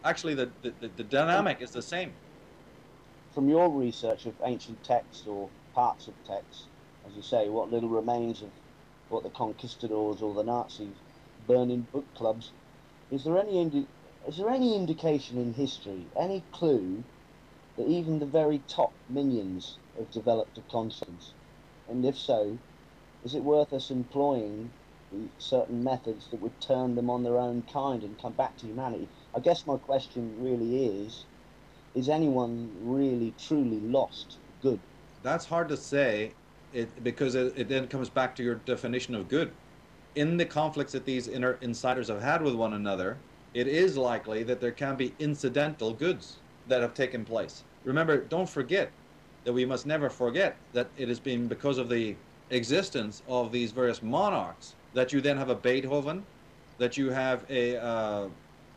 Actually, the dynamic is the same. From your research of ancient texts or parts of texts, as you say, what little remains of what the conquistadors or the Nazis burn in book clubs, is there any indication in history, any clue that even the very top minions have developed a conscience? And if so, is it worth us employing certain methods that would turn them on their own kind and come back to humanity? I guess my question really is anyone really truly lost for good? That's hard to say, because it then comes back to your definition of good. In the conflicts that these inner insiders have had with one another, it is likely that there can be incidental goods that have taken place. Remember, don't forget that we must never forget that it has been because of the existence of these various monarchs that you then have a Beethoven, that you have a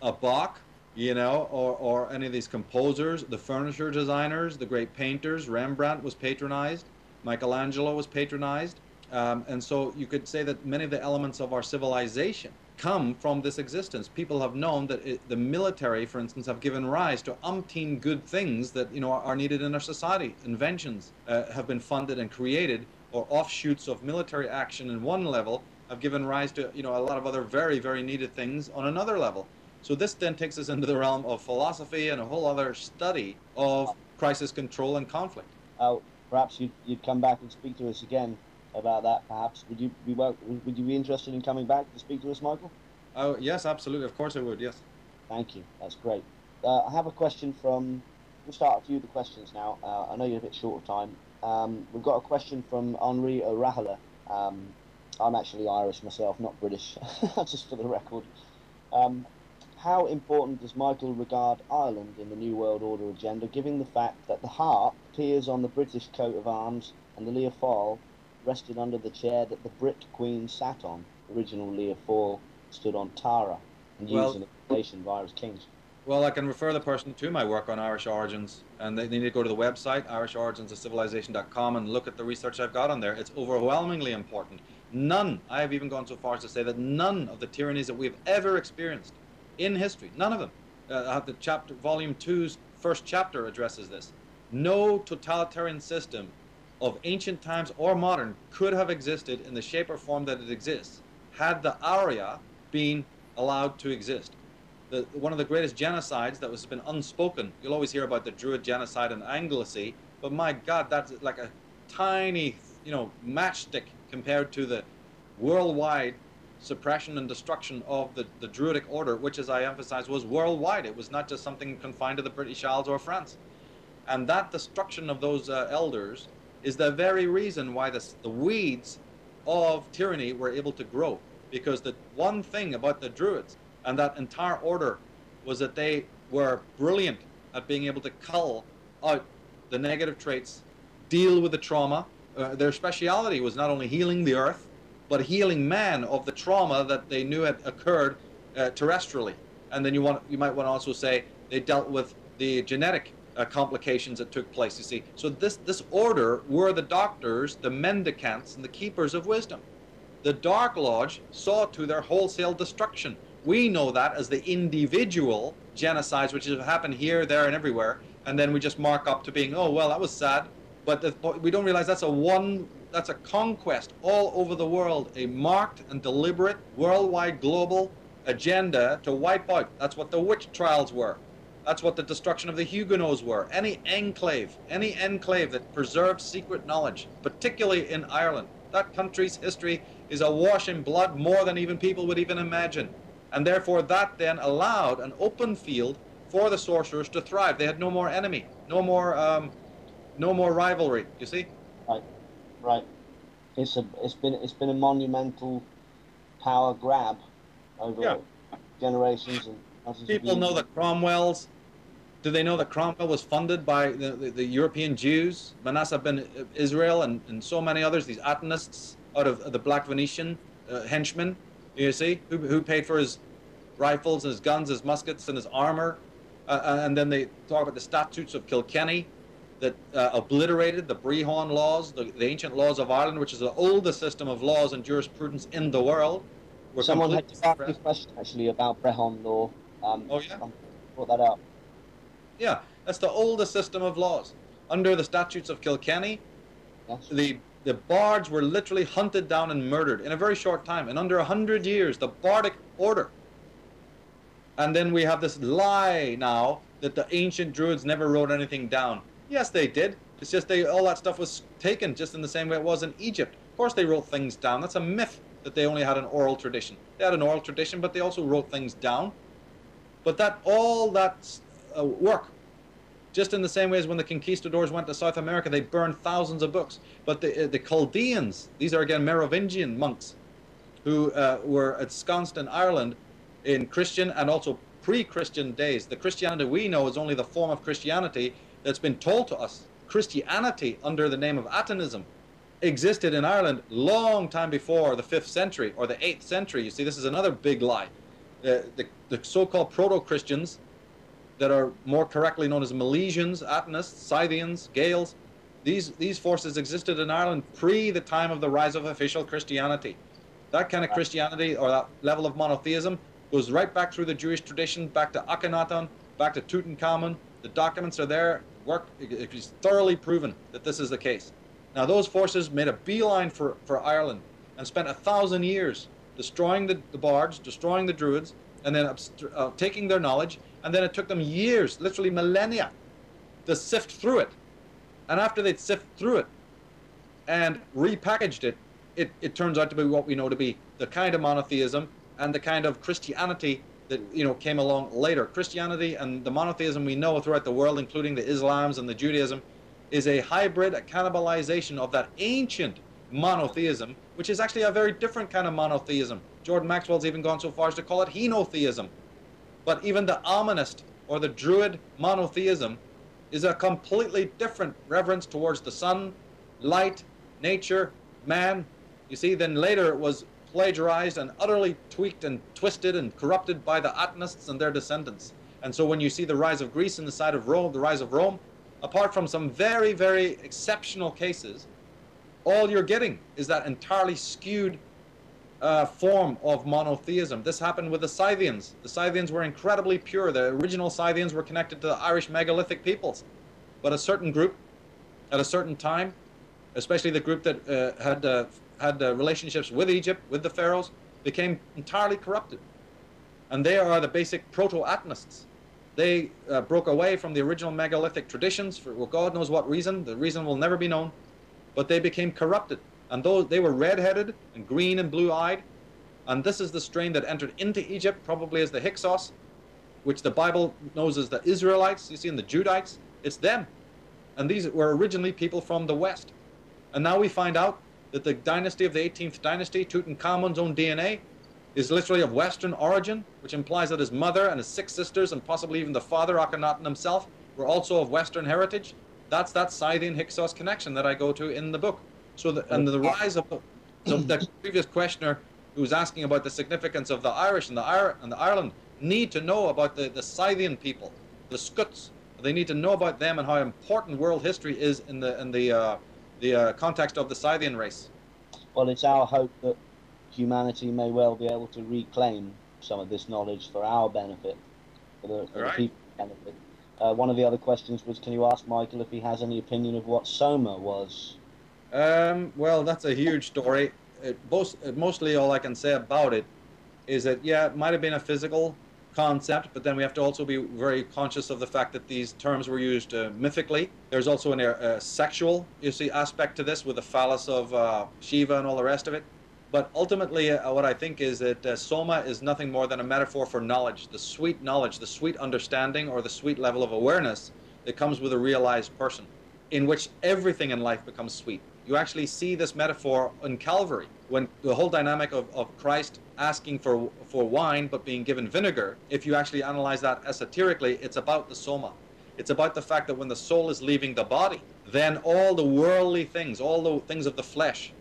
Bach, or any of these composers, the furniture designers, the great painters. Rembrandt was patronized, Michelangelo was patronized, and so you could say that many of the elements of our civilization come from this existence. People have known that the military, for instance, have given rise to umpteen good things that are needed in our society. Inventions have been funded and created, or offshoots of military action in one level have given rise to a lot of other very, very needed things on another level. So this then takes us into the realm of philosophy and a whole other study of crisis control and conflict. Perhaps you'd come back and speak to us again about that. Perhaps would you be interested in coming back to speak to us, Michael? Oh yes, absolutely. Of course I would. Yes. Thank you. That's great. I have a question from. We'll start a few of the questions now. I know you're a bit short of time. We've got a question from Henri O'Rahala. I'm actually Irish myself, not British, just for the record. How important does Michael regard Ireland in the New World Order agenda, given the fact that the harp appears on the British coat of arms and the Lear Fall rested under the chair that the Brit Queen sat on? The original Lear Fall stood on Tara and used in invasion by Irish kings. Well, I can refer the person to my work on Irish origins, and they need to go to the website, irishoriginsofcivilization.com, and look at the research I've got on there. It's overwhelmingly important. I have even gone so far as to say that none of the tyrannies that we've ever experienced in history, none of them, the chapter, volume 2's first chapter addresses this. No totalitarian system of ancient times or modern could have existed in the shape or form that it exists had the Arya been allowed to exist. One of the greatest genocides that has been unspoken, you'll always hear about the Druid genocide in Anglesey, but my God, that's like a tiny, matchstick compared to the worldwide suppression and destruction of the Druidic order, which, as I emphasized, was worldwide. It was not just something confined to the British Isles or France. And that destruction of those elders is the very reason why the weeds of tyranny were able to grow. Because the one thing about the Druids and that entire order was that they were brilliant at being able to cull out the negative traits, deal with the trauma. Their speciality was not only healing the earth, but healing man of the trauma that they knew had occurred terrestrially. And then you might want to also say they dealt with the genetic complications that took place, you see. So this order were the doctors, the mendicants, and the keepers of wisdom. The Dark Lodge saw to their wholesale destruction. We know that as the individual genocides, which have happened here, there, and everywhere, and then we just mark up to being, oh, well, that was sad. But we don't realize that's a conquest all over the world, a marked and deliberate worldwide global agenda to wipe out. That's what the witch trials were. That's what the destruction of the Huguenots were. Any enclave that preserved secret knowledge, particularly in Ireland, that country's history is awash in blood more than even people would even imagine. And therefore that then allowed an open field for the sorcerers to thrive. They had no more enemy, no more rivalry, you see? Right. It's been a monumental power grab over generations and people know that Cromwell's. Do they know that Cromwell was funded by the European Jews, Manasseh ben Israel, and so many others, these Atenists out of the Black Venetian henchmen, you see, who paid for his rifles, his guns, his muskets, and his armor? And then they talk about the statutes of Kilkenny that obliterated the Brehon laws, the ancient laws of Ireland, which is the oldest system of laws and jurisprudence in the world. Someone had asked a question actually about Brehon law. brought that up. Yeah, that's the oldest system of laws. Under the statutes of Kilkenny, Yes. the bards were literally hunted down and murdered in a very short time. In under 100 years, the Bardic Order. And then we have this lie now that the ancient Druids never wrote anything down. Yes, they did. It's just all that stuff was taken just in the same way it was in Egypt. Of course they wrote things down. That's a myth that they only had an oral tradition. They had an oral tradition, but they also wrote things down. But all that work, just in the same way as when the conquistadors went to South America, they burned thousands of books. But the Chaldeans, these are again Merovingian monks, who were ensconced in Ireland in Christian and also pre-Christian days. The Christianity we know is only the form of Christianity that's been told to us. Christianity under the name of Atonism existed in Ireland long time before the 5th century or the 8th century. You see, this is another big lie. The so-called proto-Christians that are more correctly known as Milesians, Atonists, Scythians, Gaels, these forces existed in Ireland pre the time of the rise of official Christianity. That kind of Christianity or that level of monotheism goes right back through the Jewish tradition, back to Akhenaten, back to Tutankhamun. The documents are there. It is thoroughly proven that this is the case. Now those forces made a beeline for Ireland and spent 1,000 years destroying the bards, destroying the Druids, and then taking their knowledge, and then it took them years, literally millennia, to sift through it. And after they'd sift through it and repackaged it, it turns out to be what we know to be the kind of monotheism and the kind of Christianity that came along later. Christianity and the monotheism we know throughout the world, including the Islams and the Judaism, is a hybrid, a cannibalization of that ancient monotheism, which is actually a very different kind of monotheism. Jordan Maxwell's even gone so far as to call it henotheism. But even the Almanist or the Druid monotheism is a completely different reverence towards the sun, light, nature, man. You see, then later it was plagiarized and utterly tweaked and twisted and corrupted by the Atonists and their descendants. And so when you see the rise of Greece and the side of Rome, the rise of Rome, apart from some very, very exceptional cases, all you're getting is that entirely skewed form of monotheism. This happened with the Scythians. The Scythians were incredibly pure. The original Scythians were connected to the Irish megalithic peoples. But a certain group, at a certain time, especially the group that had relationships with Egypt, with the pharaohs, became entirely corrupted. And they are the basic proto-Atonists. They broke away from the original megalithic traditions for God knows what reason. The reason will never be known. But they became corrupted. And they were red-headed and green and blue-eyed. And this is the strain that entered into Egypt, probably as the Hyksos, which the Bible knows as the Israelites, you see, and the Judites. It's them. And these were originally people from the West. And now we find out that the dynasty of the 18th dynasty, Tutankhamun's own DNA, is literally of Western origin, which implies that his mother and his 6 sisters, and possibly even the father, Akhenaten himself, were also of Western heritage. That's that Scythian Hyksos connection that I go to in the book. So the rise of the previous questioner who was asking about the significance of the Irish and the Ireland need to know about the Scythian people, the Scots. They need to know about them and how important world history is in the context of the Scythian race. Well, it's our hope that humanity may well be able to reclaim some of this knowledge for our benefit, for the people's benefit. One of the other questions was, can you ask Michael if he has any opinion of what Soma was? Well, that's a huge story. Mostly all I can say about it is that, yeah, it might have been a physical concept, but then we have to also be very conscious of the fact that these terms were used mythically. There's also a sexual, you see, aspect to this with the phallus of Shiva and all the rest of it. But ultimately, what I think is that Soma is nothing more than a metaphor for knowledge, the sweet understanding, or the sweet level of awareness that comes with a realized person, in which everything in life becomes sweet. You actually see this metaphor in Calvary, when the whole dynamic of Christ asking for wine but being given vinegar. If you actually analyze that esoterically, it's about the Soma. It's about the fact that when the soul is leaving the body, then all the worldly things, all the things of the flesh,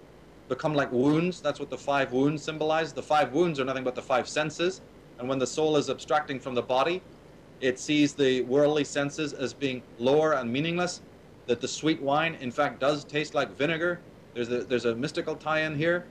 become like wounds. That's what the 5 wounds symbolize. The 5 wounds are nothing but the 5 senses. And when the soul is abstracting from the body, it sees the worldly senses as being lower and meaningless. That the sweet wine, in fact, does taste like vinegar. There's a mystical tie-in here.